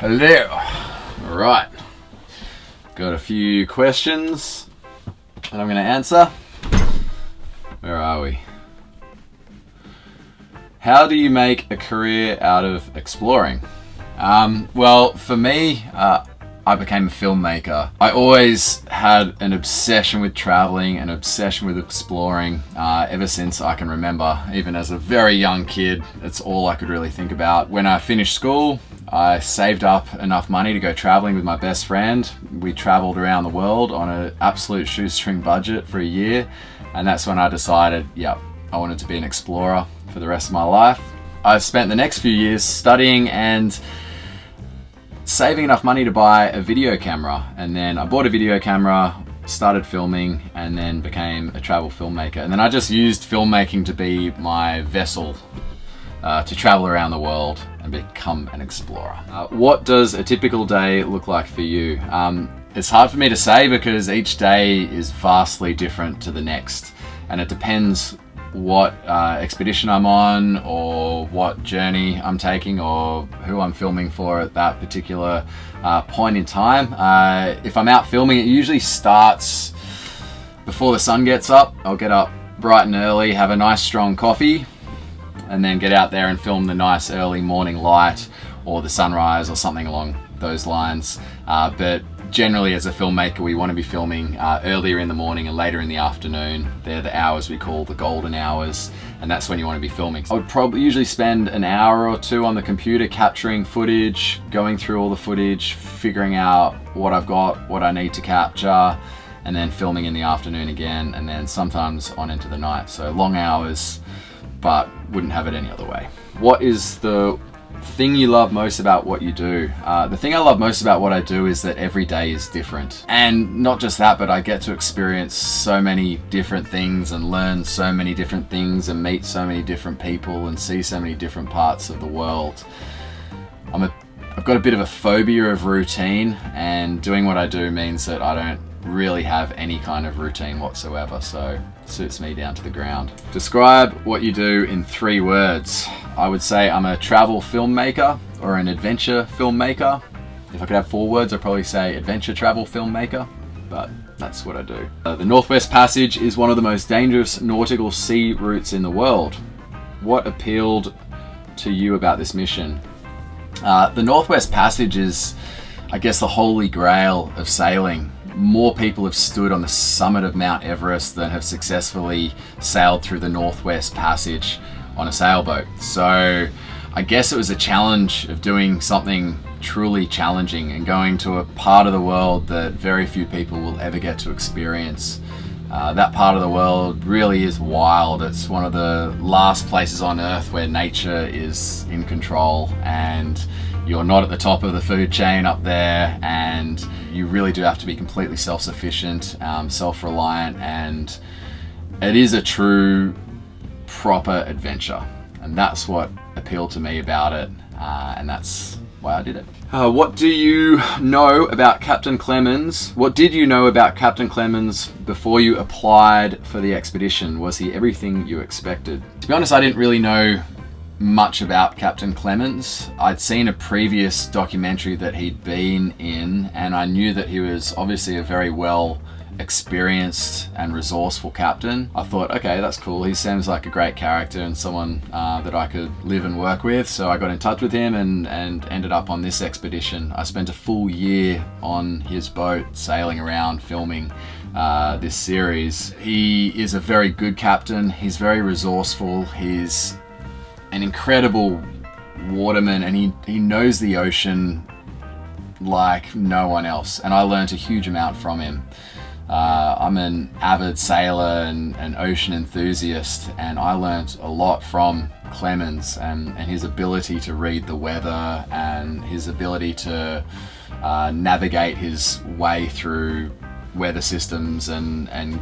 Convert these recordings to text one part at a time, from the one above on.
Hello. All right. Got a few questions that I'm going to answer. Where are we? How do you make a career out of exploring? Well, for me, I became a filmmaker. I always had an obsession with traveling, an obsession with exploring, ever since I can remember. Even as a very young kid, it's all I could really think about. When I finished school, I saved up enough money to go traveling with my best friend. We traveled around the world on an absolute shoestring budget for a year, and that's when I decided, yep, I wanted to be an explorer for the rest of my life. I spent the next few years studying and saving enough money to buy a video camera, and then I bought a video camera, started filming, and then became a travel filmmaker. And then I just used filmmaking to be my vessel to travel around the world and become an explorer. What does a typical day look like for you? It's hard for me to say because each day is vastly different to the next, and it depends what expedition I'm on, or what journey I'm taking, or who I'm filming for at that particular point in time. If I'm out filming, it usually starts before the sun gets up. I'll get up bright and early, have a nice strong coffee, and then get out there and film the nice early morning light or the sunrise or something along those lines. But generally, as a filmmaker, we want to be filming earlier in the morning and later in the afternoon. They're the hours we call the golden hours, and that's when you want to be filming. I would probably usually spend an hour or two on the computer capturing footage, going through all the footage, figuring out what I've got, what I need to capture, and then filming in the afternoon again, and then sometimes on into the night. So long hours, but wouldn't have it any other way. What is the thing you love most about what you do? The thing I love most about what I do is that every day is different. And not just that, but I get to experience so many different things and learn so many different things and meet so many different people and see so many different parts of the world. I've got a bit of a phobia of routine, and doing what I do means that I don't really have any kind of routine whatsoever, so it suits me down to the ground. Describe what you do in 3 words. I would say I'm a travel filmmaker or an adventure filmmaker. If I could have 4 words, I'd probably say adventure travel filmmaker, but that's what I do. The Northwest Passage is one of the most dangerous nautical sea routes in the world. What appealed to you about this mission? The Northwest Passage is, I guess, the holy grail of sailing. More people have stood on the summit of Mount Everest than have successfully sailed through the Northwest Passage on a sailboat. So I guess it was a challenge of doing something truly challenging and going to a part of the world that very few people will ever get to experience. That part of the world really is wild. It's one of the last places on Earth where nature is in control, and you're not at the top of the food chain up there, and you really do have to be completely self-sufficient, self-reliant, and it is a true, proper adventure. And that's what appealed to me about it, and that's why I did it. What do you know about Captain Clemens? What did you know about Captain Clemens before you applied for the expedition? Was he everything you expected? To be honest, I didn't really know much about Captain Clemens. I'd seen a previous documentary that he'd been in, and I knew that he was obviously a very well experienced and resourceful captain. I thought, okay, that's cool. He seems like a great character and someone that I could live and work with. So I got in touch with him and ended up on this expedition. I spent a full year on his boat sailing around filming this series. He is a very good captain. He's very resourceful. He's an incredible waterman, and he knows the ocean like no one else, and I learned a huge amount from him. I'm an avid sailor and an ocean enthusiast, and I learned a lot from Clemens and his ability to read the weather and his ability to navigate his way through weather systems and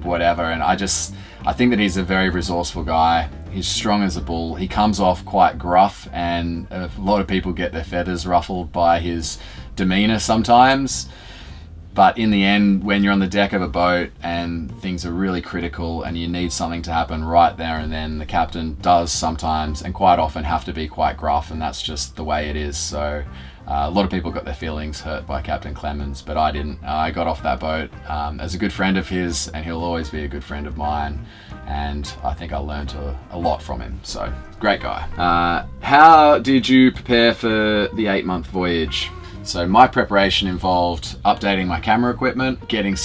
whatever. And I think that he's a very resourceful guy. He's strong as a bull. He comes off quite gruff, and a lot of people get their feathers ruffled by his demeanor sometimes. But in the end, when you're on the deck of a boat and things are really critical and you need something to happen right there and then, the captain does sometimes and quite often have to be quite gruff, and that's just the way it is. So A lot of people got their feelings hurt by Captain Clemens, but I didn't. I got off that boat as a good friend of his, and he'll always be a good friend of mine. And I think I learned a lot from him. So, great guy. How did you prepare for the 8-month voyage? So my preparation involved updating my camera equipment, getting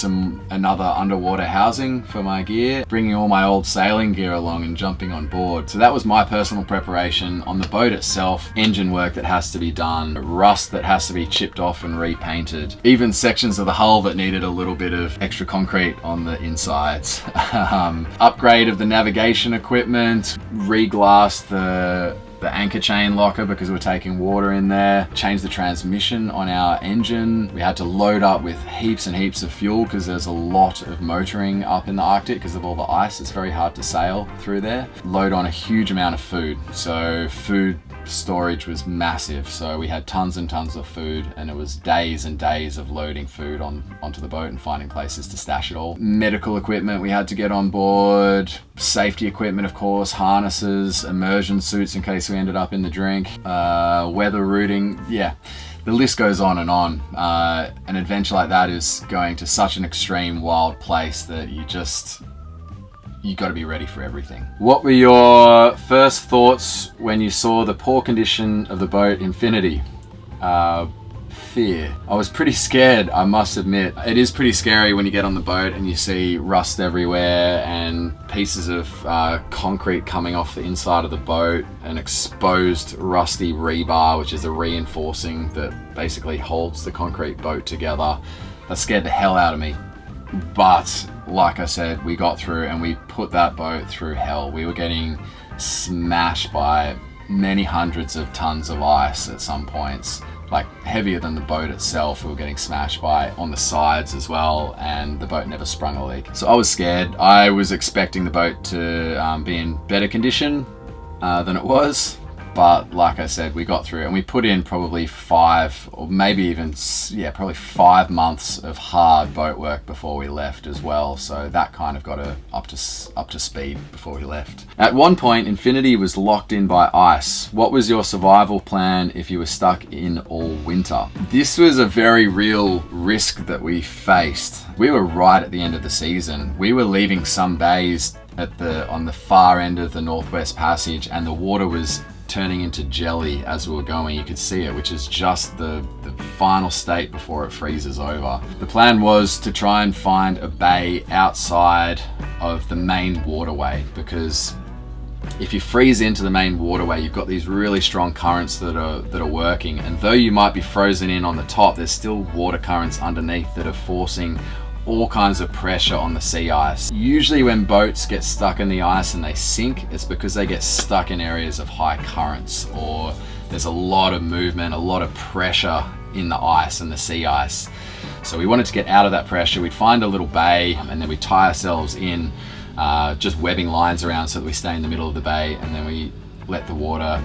another underwater housing for my gear, bringing all my old sailing gear along and jumping on board. So that was my personal preparation. On the boat itself, engine work that has to be done, rust that has to be chipped off and repainted, even sections of the hull that needed a little bit of extra concrete on the insides. Upgrade of the navigation equipment, re-glass the anchor chain locker because we're taking water in there, change the transmission on our engine. We had to load up with heaps and heaps of fuel because there's a lot of motoring up in the Arctic because of all the ice. It's very hard to sail through there. Load on a huge amount of food. So food storage was massive. So we had tons and tons of food, and it was days and days of loading food onto the boat and finding places to stash it all. Medical equipment we had to get on board, safety equipment of course, harnesses, immersion suits in case we ended up in the drink, weather routing, yeah. The list goes on and on. An adventure like that is going to such an extreme wild place that you got to be ready for everything. What were your first thoughts when you saw the poor condition of the boat Infinity? Fear. I was pretty scared, I must admit. It is pretty scary when you get on the boat and you see rust everywhere and pieces of concrete coming off the inside of the boat, an exposed rusty rebar, which is a reinforcing that basically holds the concrete boat together. That scared the hell out of me. But like I said, we got through and we put that boat through hell. We were getting smashed by many hundreds of tons of ice at some points, like heavier than the boat itself. We were getting smashed by on the sides as well, and the boat never sprung a leak. So I was scared. I was expecting the boat to be in better condition than it was. But like I said, we got through it, and we put in probably 5 or maybe even, probably 5 months of hard boat work before we left as well. So that kind of got her up to speed before we left. At one point, Infinity was locked in by ice. What was your survival plan if you were stuck in all winter? This was a very real risk that we faced. We were right at the end of the season. We were leaving some bays on the far end of the Northwest Passage, and the water was turning into jelly as we were going. You could see it, which is just the final state before it freezes over. The plan was to try and find a bay outside of the main waterway, because if you freeze into the main waterway, you've got these really strong currents that are working, and though you might be frozen in on the top, there's still water currents underneath that are forcing all kinds of pressure on the sea ice. Usually when boats get stuck in the ice and they sink, it's because they get stuck in areas of high currents, or there's a lot of movement, a lot of pressure in the ice and the sea ice. So we wanted to get out of that pressure. We'd find a little bay, and then we'd tie ourselves in, just webbing lines around so that we stay in the middle of the bay, and then we let the water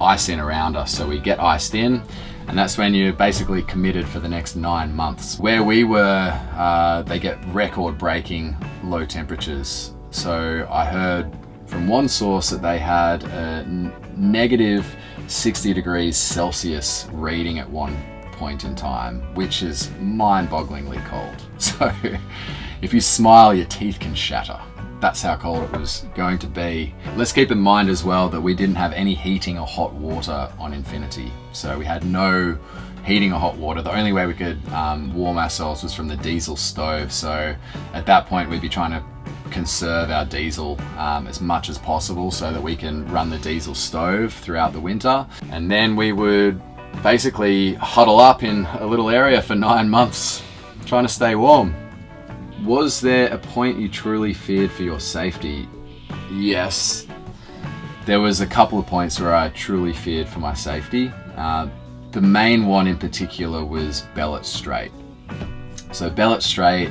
ice in around us. So we get iced in, and that's when you're basically committed for the next 9 months. Where we were, they get record-breaking low temperatures. So I heard from one source that they had a negative 60 degrees Celsius reading at one point in time, which is mind-bogglingly cold. So if you smile, your teeth can shatter. That's how cold it was going to be. Let's keep in mind as well that we didn't have any heating or hot water on Infinity. So we had no heating or hot water. The only way we could warm ourselves was from the diesel stove. So at that point, we'd be trying to conserve our diesel as much as possible so that we can run the diesel stove throughout the winter. And then we would basically huddle up in a little area for 9 months, trying to stay warm. Was there a point you truly feared for your safety? Yes. There was a couple of points where I truly feared for my safety. The main one in particular was Bellet Strait. So Bellet Strait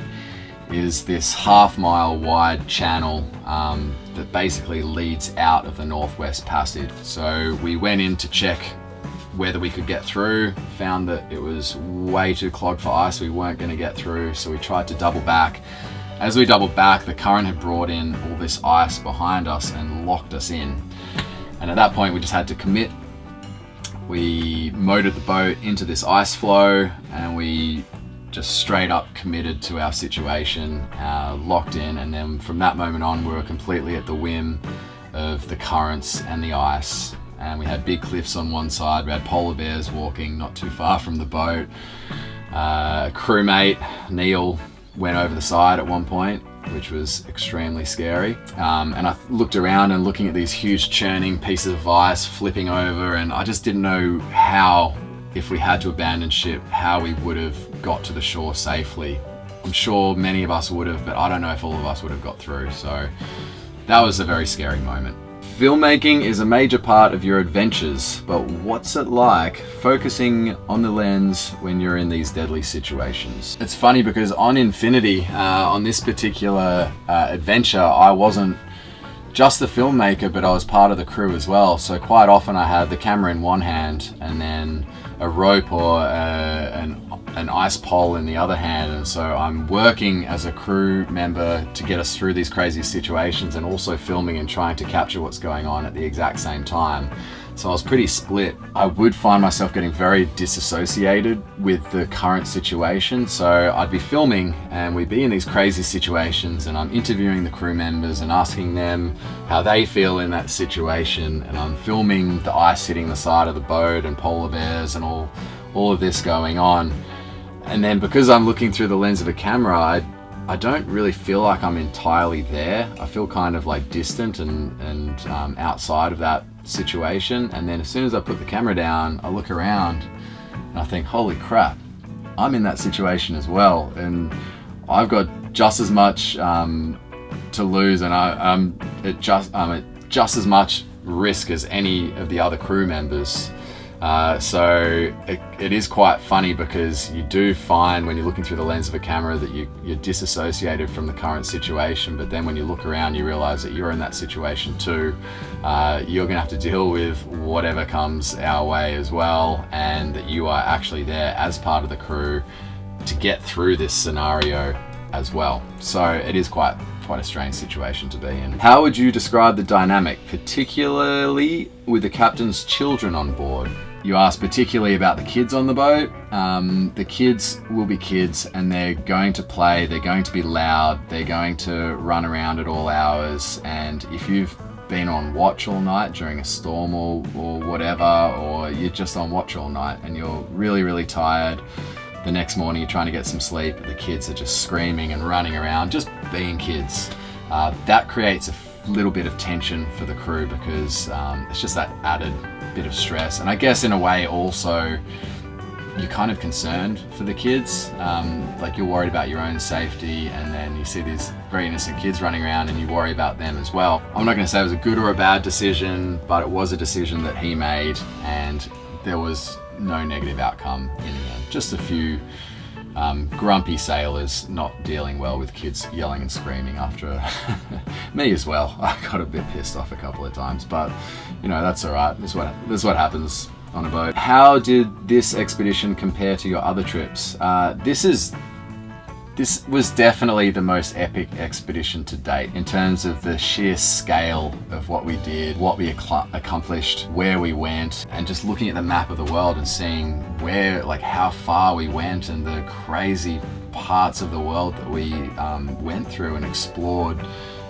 is this half-mile wide channel that basically leads out of the Northwest Passage. So we went in to check whether we could get through, found that it was way too clogged for ice, we weren't going to get through, so we tried to double back. As we doubled back, the current had brought in all this ice behind us and locked us in. And at that point we just had to commit. we motored the boat into this ice floe, and we just straight up committed to our situation, locked in, and then from that moment on we were completely at the whim of the currents and the ice. And we had big cliffs on one side, we had polar bears walking not too far from the boat. A crewmate, Neil, went over the side at one point, which was extremely scary. And I looked around and looking at these huge churning pieces of ice flipping over, and I just didn't know how, if we had to abandon ship, how we would have got to the shore safely. I'm sure many of us would have, but I don't know if all of us would have got through. So that was a very scary moment. Filmmaking is a major part of your adventures, but what's it like focusing on the lens when you're in these deadly situations? It's funny because on Infinity, on this particular adventure, I wasn't just the filmmaker, but I was part of the crew as well. So quite often I had the camera in one hand and then a rope or an ice pole in the other hand, and so I'm working as a crew member to get us through these crazy situations and also filming and trying to capture what's going on at the exact same time. So I was pretty split. I would find myself getting very disassociated with the current situation. So I'd be filming and we'd be in these crazy situations, and I'm interviewing the crew members and asking them how they feel in that situation, and I'm filming the ice hitting the side of the boat and polar bears and all of this going on. And then because I'm looking through the lens of a camera, I don't really feel like I'm entirely there. I feel kind of like distant and outside of that situation. And then as soon as I put the camera down, I look around and I think, holy crap, I'm in that situation as well. And I've got just as much to lose, and I'm at just as much risk as any of the other crew members. So it is quite funny, because you do find when you're looking through the lens of a camera that you're disassociated from the current situation, but then when you look around you realize that you're in that situation too. You're gonna have to deal with whatever comes our way as well, and that you are actually there as part of the crew to get through this scenario as well. So it is quite a strange situation to be in. How would you describe the dynamic, particularly with the captain's children on board? You asked particularly about the kids on the boat. The kids will be kids, and they're going to play, they're going to be loud, they're going to run around at all hours, and if you've been on watch all night during a storm or whatever, or you're just on watch all night and you're really tired, the next morning you're trying to get some sleep, the kids are just screaming and running around, just being kids. That creates a little bit of tension for the crew, because it's just that added bit of stress. And I guess in a way also you're kind of concerned for the kids, like you're worried about your own safety, and then you see these very innocent kids running around and you worry about them as well. I'm not going to say it was a good or a bad decision, but it was a decision that he made, and there was no negative outcome in the end. Just a few grumpy sailors not dealing well with kids yelling and screaming after me as well. I got a bit pissed off a couple of times, but you know, that's all right. This is what happens on a boat. How did this expedition compare to your other trips? This was definitely the most epic expedition to date in terms of the sheer scale of what we did, what we accomplished, where we went, and just looking at the map of the world and seeing how far we went and the crazy parts of the world that we went through and explored.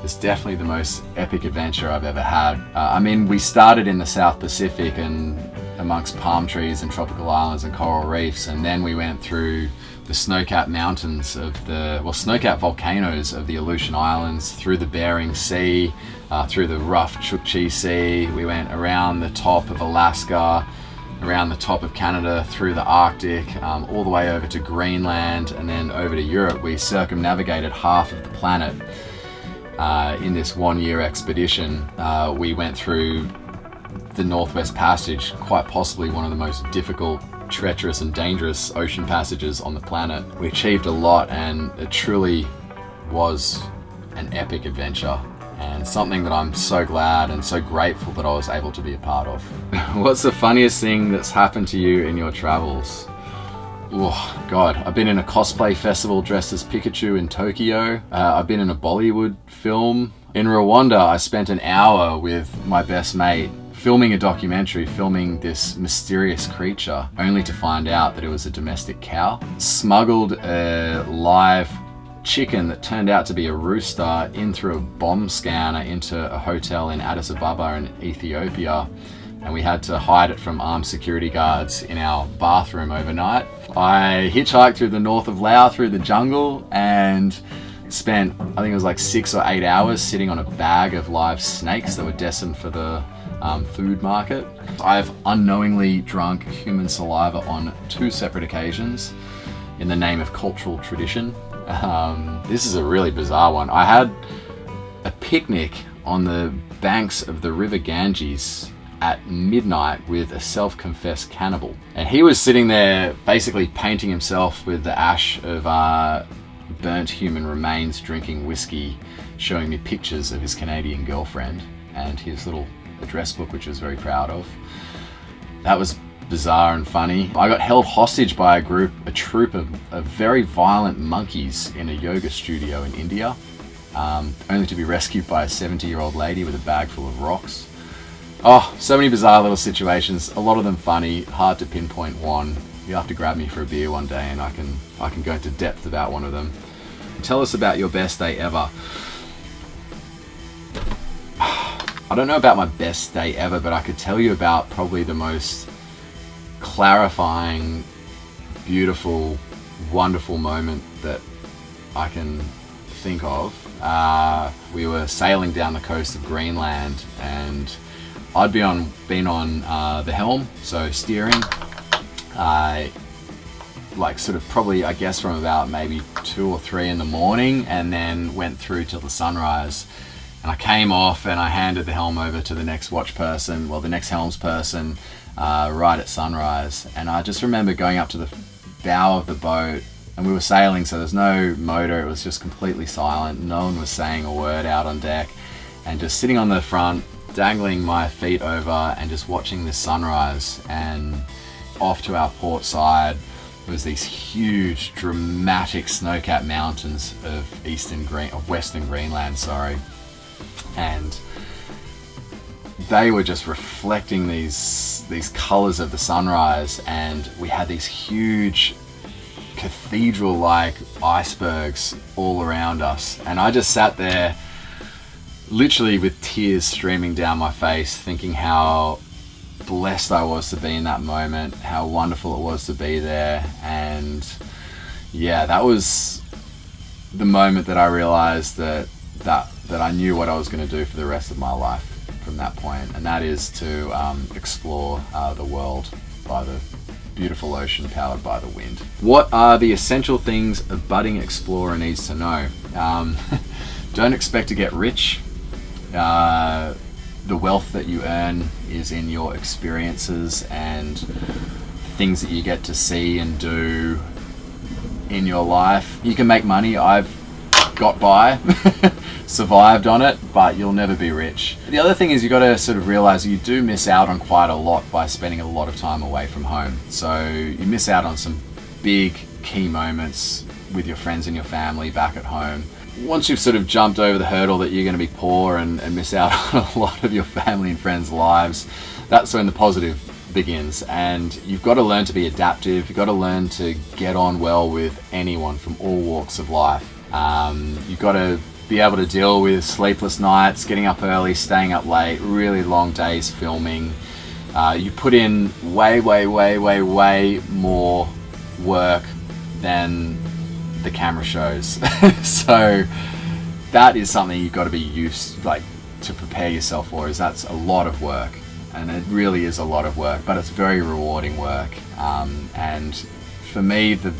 It's definitely the most epic adventure I've ever had. I mean, we started in the South Pacific and amongst palm trees and tropical islands and coral reefs, and then we went through the snow-capped mountains of snow-capped volcanoes of the Aleutian Islands, through the Bering Sea, through the rough Chukchi Sea. We went around the top of Alaska, around the top of Canada, through the Arctic, all the way over to Greenland, and then over to Europe. We circumnavigated half of the planet in this 1-year expedition. We went through the Northwest Passage, quite possibly one of the most difficult, treacherous and dangerous ocean passages on the planet. We achieved a lot, and it truly was an epic adventure, and something that I'm so glad and so grateful that I was able to be a part of. What's the funniest thing that's happened to you in your travels? Oh God, I've been in a cosplay festival dressed as Pikachu in Tokyo. I've been in a Bollywood film. In Rwanda, I spent an hour with my best mate filming a documentary, filming this mysterious creature, only to find out that it was a domestic cow. Smuggled a live chicken that turned out to be a rooster in through a bomb scanner into a hotel in Addis Ababa in Ethiopia, and we had to hide it from armed security guards in our bathroom overnight. I hitchhiked through the north of Laos, through the jungle, and spent, I think it was like 6 or 8 hours sitting on a bag of live snakes that were destined for the food market. I've unknowingly drunk human saliva on 2 separate occasions in the name of cultural tradition. This is a really bizarre one. I had a picnic on the banks of the river Ganges at midnight with a self-confessed cannibal. And he was sitting there basically painting himself with the ash of burnt human remains, drinking whiskey, showing me pictures of his Canadian girlfriend and his little address book, which I was very proud of. That was bizarre and funny. I got held hostage by a troop of very violent monkeys in a yoga studio in India, only to be rescued by a 70-year-old lady with a bag full of rocks. Oh, so many bizarre little situations, a lot of them funny, hard to pinpoint one. You'll have to grab me for a beer one day and I can go into depth about one of them. Tell us about your best day ever. I don't know about my best day ever, but I could tell you about probably the most clarifying, beautiful, wonderful moment that I can think of. We were sailing down the coast of Greenland and I'd been on the helm, so steering. Like sort of probably, I guess, from about maybe 2 or 3 in the morning, and then went through till the sunrise. And I came off and I handed the helm over to the next watch person, well, the next helms person, right at sunrise. And I just remember going up to the bow of the boat, and we were sailing, so there's no motor, it was just completely silent. No one was saying a word out on deck, and just sitting on the front, dangling my feet over and just watching this sunrise. And off to our port side was these huge, dramatic snow-capped mountains of Western Greenland, and they were just reflecting these colors of the sunrise, and we had these huge cathedral-like icebergs all around us, and I just sat there literally with tears streaming down my face, thinking how blessed I was to be in that moment, how wonderful it was to be there. And yeah, that was the moment that I realized that I knew what I was going to do for the rest of my life from that point, and that is to explore the world by the beautiful ocean powered by the wind. What are the essential things a budding explorer needs to know? Don't expect to get rich. The wealth that you earn is in your experiences and things that you get to see and do in your life. You can make money. I've got by, survived on it, but you'll never be rich. The other thing is you got to sort of realize you do miss out on quite a lot by spending a lot of time away from home. So you miss out on some big key moments with your friends and your family back at home. Once you've sort of jumped over the hurdle that you're going to be poor and miss out on a lot of your family and friends' lives, that's when the positive begins. And you've got to learn to be adaptive. You've got to learn to get on well with anyone from all walks of life. You've got to be able to deal with sleepless nights, getting up early, staying up late, really long days filming. You put in way more work than the camera shows. So that is something you've got to be used to prepare yourself for, is that's a lot of work, and it really is a lot of work, but it's very rewarding work. And for me, the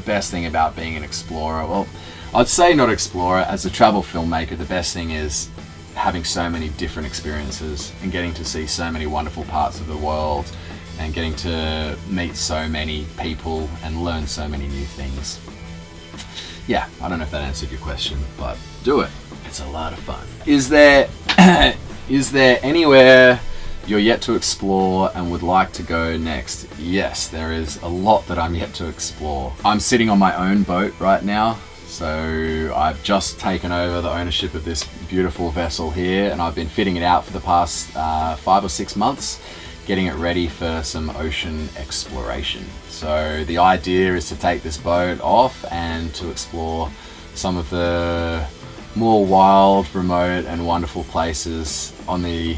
best thing about being an explorer, well, I'd say not explorer, as a travel filmmaker, the best thing is having so many different experiences and getting to see so many wonderful parts of the world and getting to meet so many people and learn so many new things. Yeah, I don't know if that answered your question, but do it. It's a lot of fun. Is there anywhere you're yet to explore and would like to go next? Yes, there is a lot that I'm yet to explore. I'm sitting on my own boat right now, So I've just taken over the ownership of this beautiful vessel here, and I've been fitting it out for the past 5 or 6 months, getting it ready for some ocean exploration. So the idea is to take this boat off and to explore some of the more wild, remote and wonderful places on the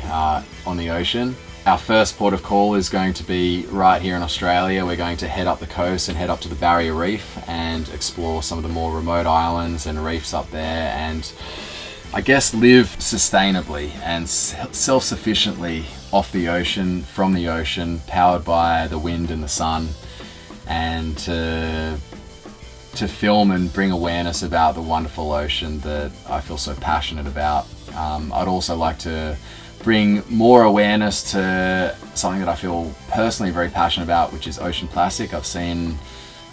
ocean. Our first port of call is going to be right here in Australia. We're going to head up the coast and head up to the Barrier Reef and explore some of the more remote islands and reefs up there, and I guess live sustainably and self-sufficiently off the ocean, from the ocean, powered by the wind and the sun, and to film and bring awareness about the wonderful ocean that I feel so passionate about. I'd also like to bring more awareness to something that I feel personally very passionate about, which is ocean plastic. I've seen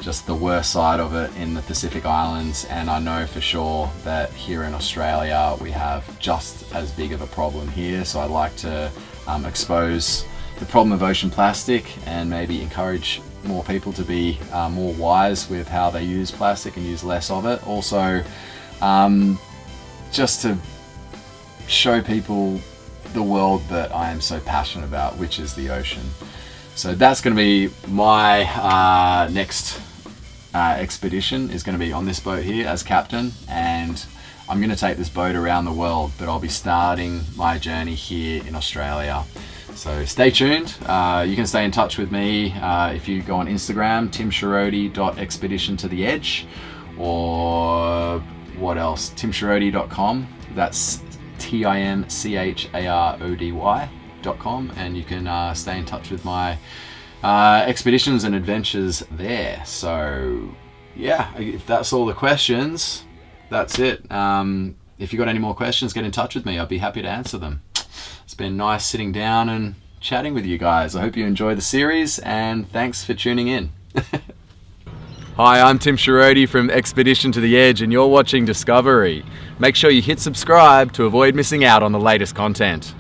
just the worst side of it in the Pacific Islands, and I know for sure that here in Australia we have just as big of a problem here. So I'd like to expose the problem of ocean plastic and maybe encourage more people to be more wise with how they use plastic and use less of it. Also, just to show people the world that I am so passionate about, which is the ocean. So that's going to be my next expedition, is going to be on this boat here as captain, and I'm going to take this boat around the world, but I'll be starting my journey here in Australia. So stay tuned. You can stay in touch with me if you go on Instagram, timcharody.expeditiontotheedge, or what else, timcharody.com. That's timcharody.com, and you can stay in touch with my expeditions and adventures there. So yeah, if that's all the questions, that's it. If you got any more questions, get in touch with me. I'd be happy to answer them. It's been nice sitting down and chatting with you guys. I hope you enjoy the series, and thanks for tuning in. Hi, I'm Tim Charody from Expedition to the Edge, and you're watching Discovery. Make sure you hit subscribe to avoid missing out on the latest content.